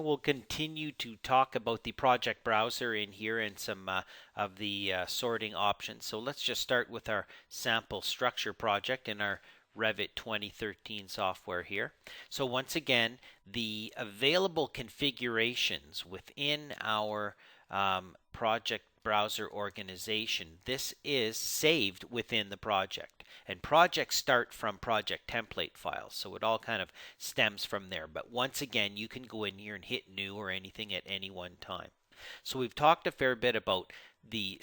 And we'll continue to talk about the project browser in here and some of the sorting options. So let's just start with our sample structure project in our Revit 2013 software here. So once again, the available configurations within our project browser organization, this is saved within the project. And projects start from project template files, so it all kind of stems from there. But once again, you can go in here and hit new or anything at any one time. So we've talked a fair bit about the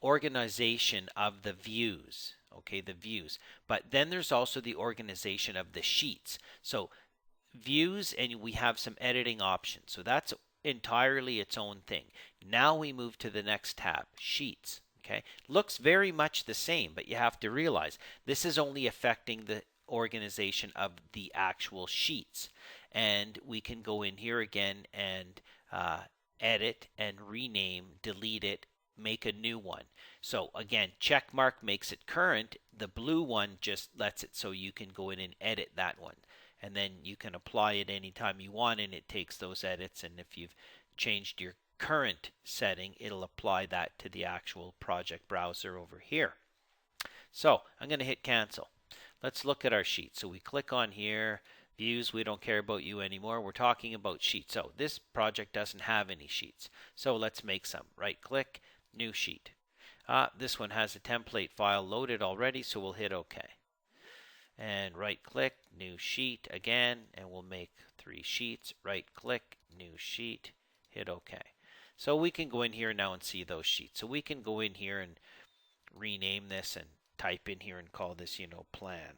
organization of the views. Okay, the views. But then there's also the organization of the sheets. So views, and we have some editing options. So that's entirely its own thing. Now we move to the next tab, sheets. Okay, looks very much the same, but you have to realize this is only affecting the organization of the actual sheets. And we can go in here again and edit and rename, delete it, make a new one. So again, check mark makes it current. The blue one just lets it so you can go in and edit that one. And then you can apply it anytime you want, and it takes those edits. And if you've changed your current setting, it'll apply that to the actual project browser over here. So I'm going to hit cancel. Let's look at our sheet. So we click on here, views, we don't care about you anymore. We're talking about sheets. So this project doesn't have any sheets. So let's make some. Right click, new sheet. This one has a template file loaded already, so we'll hit OK. And right click, new sheet again, and we'll make 3 sheets. Right click, new sheet, hit OK. So we can go in here now and see those sheets. So we can go in here and rename this and type in here and call this, plan.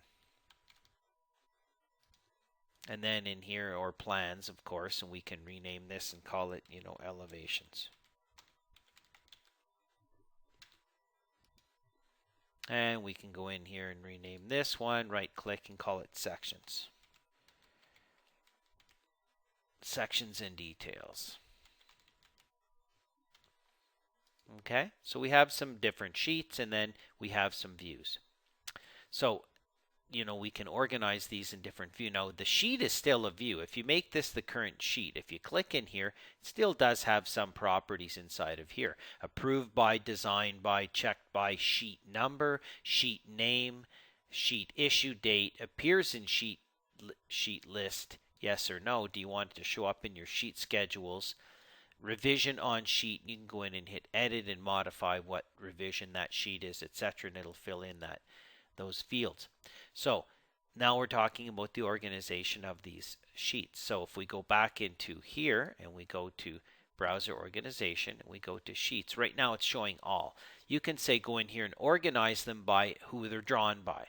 And then in here, or plans, of course, and we can rename this and call it, elevations. And we can go in here and rename this one, right click and call it sections. Sections and details. Okay, so we have some different sheets and then we have some views. So, we can organize these in different views. Now, the sheet is still a view. If you make this the current sheet, if you click in here, it still does have some properties inside of here. Approved by, designed by, checked by, sheet number, sheet name, sheet issue date, appears in sheet list, yes or no. Do you want it to show up in your sheet schedules? Revision on sheet, you can go in and hit edit and modify what revision that sheet is, etc., and it'll fill in those fields. So now we're talking about the organization of these sheets. So if we go back into here and we go to browser organization and we go to sheets, right now it's showing all. You can say go in here and organize them by who they're drawn by.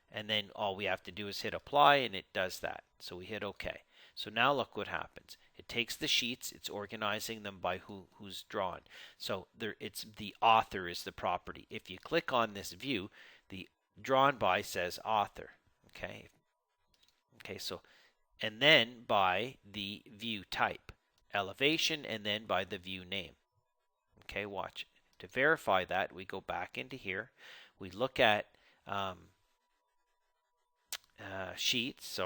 And then all we have to do is hit apply and it does that. So we hit OK. So now look what happens. It takes the sheets, it's organizing them by who's drawn. So it's the author is the property. If you click on this view, the drawn by says author. Okay, so and then by the view type, elevation, and then by the view name. Okay, watch. To verify that, we go back into here. We look at sheets,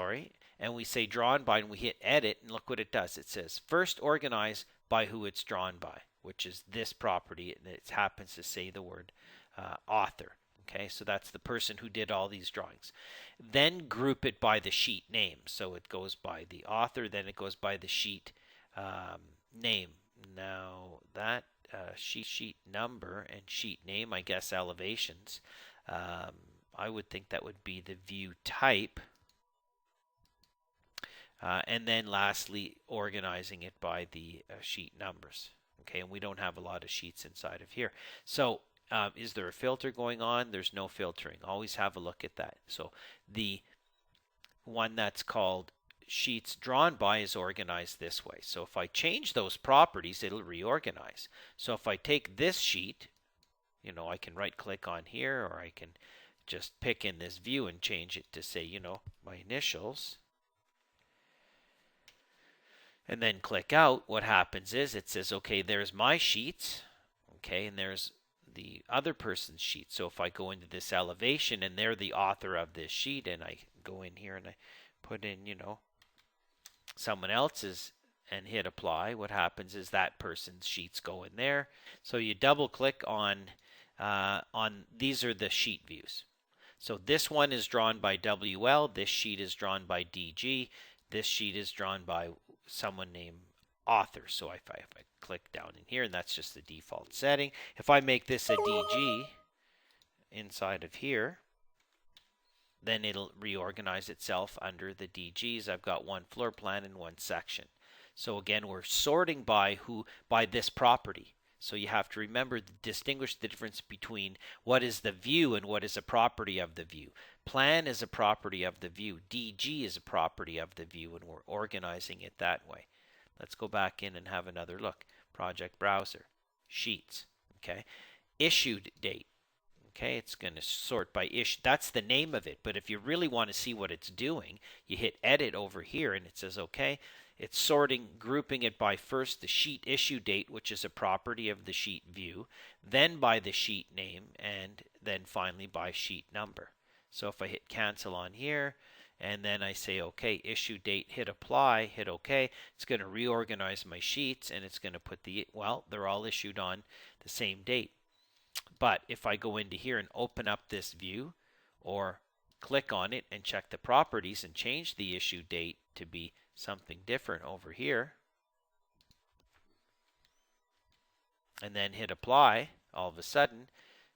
and we say drawn by, and we hit edit, and look what it does. It says first organize by who it's drawn by, which is this property, and it happens to say the word author. Okay, so that's the person who did all these drawings. Then group it by the sheet name. So it goes by the author, then it goes by the sheet name. Now that sheet number and sheet name, I guess elevations, I would think that would be the view type. And then lastly, organizing it by the sheet numbers. Okay, and we don't have a lot of sheets inside of here. So is there a filter going on? There's no filtering. Always have a look at that. So the one that's called sheets drawn by is organized this way. So if I change those properties, it'll reorganize. So if I take this sheet, I can right click on here, or I can just pick in this view and change it to say, my initials. And then click out. What happens is it says, okay, there's my sheets. Okay, and there's the other person's sheet. So if I go into this elevation and they're the author of this sheet, and I go in here and I put in, someone else's and hit apply, what happens is that person's sheets go in there. So you double click on these are the sheet views. So this one is drawn by WL, this sheet is drawn by DG, this sheet is drawn by someone named author. So if I click down in here, and that's just the default setting. If I make this a DG inside of here, then it'll reorganize itself under the DGs. I've got one floor plan and one section. So again, we're sorting by this property. So you have to remember to distinguish the difference between what is the view and what is a property of the view. Plan is a property of the view. DG is a property of the view, and we're organizing it that way. Let's go back in and have another look. Project browser, sheets, okay. Issued date. Okay, it's going to sort by issue. That's the name of it. But if you really want to see what it's doing, you hit edit over here and it says, okay, it's sorting, grouping it by first the sheet issue date, which is a property of the sheet view, then by the sheet name, and then finally by sheet number. So if I hit cancel on here, and then I say, okay, issue date, hit apply, hit okay, it's going to reorganize my sheets, and it's going to put well, they're all issued on the same date. But if I go into here and open up this view or click on it and check the properties and change the issue date to be something different over here and then hit apply, all of a sudden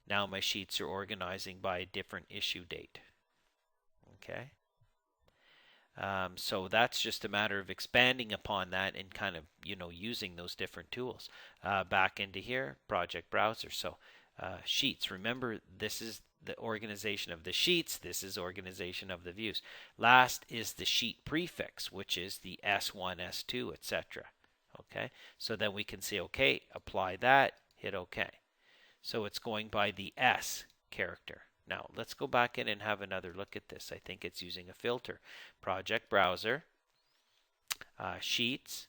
now my sheets are organizing by a different issue date. Okay. So that's just a matter of expanding upon that and kind of, using those different tools. Back into here, project browser. So sheets. Remember, this is the organization of the sheets. This is organization of the views. Last is the sheet prefix, which is the S1, S2, etc. Okay, so then we can say, okay, apply that, hit OK. So it's going by the S character. Now, let's go back in and have another look at this. I think it's using a filter. Project browser, sheets,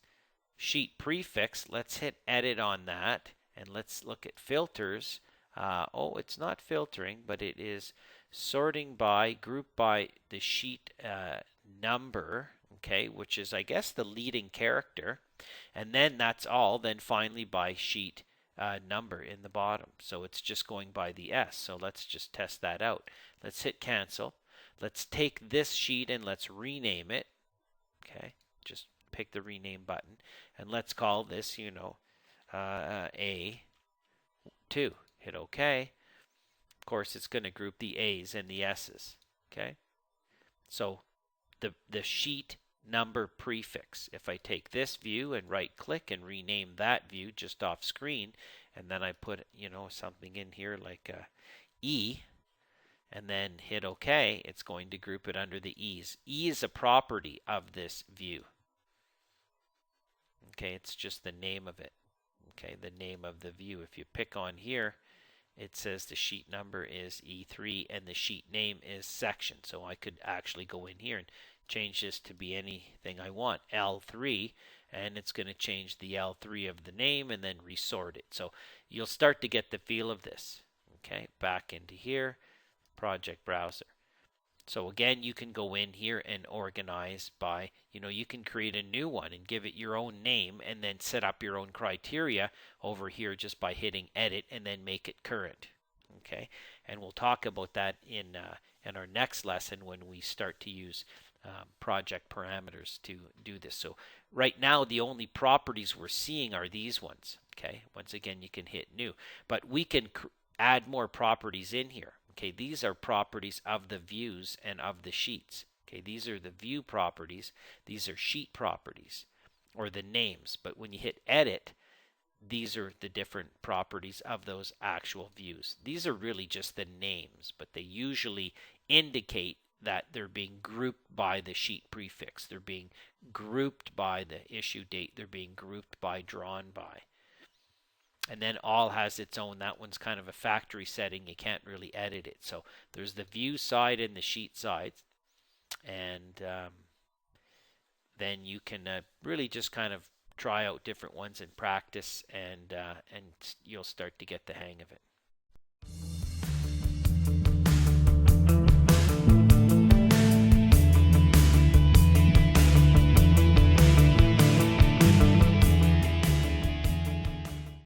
sheet prefix. Let's hit edit on that, and let's look at filters. Oh, it's not filtering, but it is sorting by, group by the sheet number, okay, which is, I guess, the leading character. And then that's all. Then finally by sheet number in the bottom. So it's just going by the S. So let's just test that out. Let's hit cancel. Let's take this sheet and let's rename it. Okay, just pick the rename button. And let's call this, A2. Hit OK. Of course, it's going to group the A's and the S's. Okay, so the sheet number prefix. If I take this view and right click and rename that view just off screen, and then I put something in here like E, and then hit OK, it's going to group it under the E's. E is a property of this view. Okay, it's just the name of it. Okay, the name of the view. If you pick on here, it says the sheet number is E3 and the sheet name is section. So I could actually go in here and change this to be anything I want, L3, and it's going to change the L3 of the name and then resort it. So you'll start to get the feel of this. Okay, back into here, project browser. So again, you can go in here and organize by, you can create a new one and give it your own name and then set up your own criteria over here just by hitting edit and then make it current. Okay, and we'll talk about that in our next lesson when we start to use project parameters to do this. So right now, the only properties we're seeing are these ones. Okay, once again, you can hit new, but we can add more properties in here. Okay, these are properties of the views and of the sheets. Okay, these are the view properties. These are sheet properties or the names. But when you hit edit, these are the different properties of those actual views. These are really just the names, but they usually indicate that they're being grouped by the sheet prefix. They're being grouped by the issue date. They're being grouped by drawn by. And then all has its own. That one's kind of a factory setting. You can't really edit it. So there's the view side and the sheet side. And then you can really just kind of try out different ones in practice, and you'll start to get the hang of it.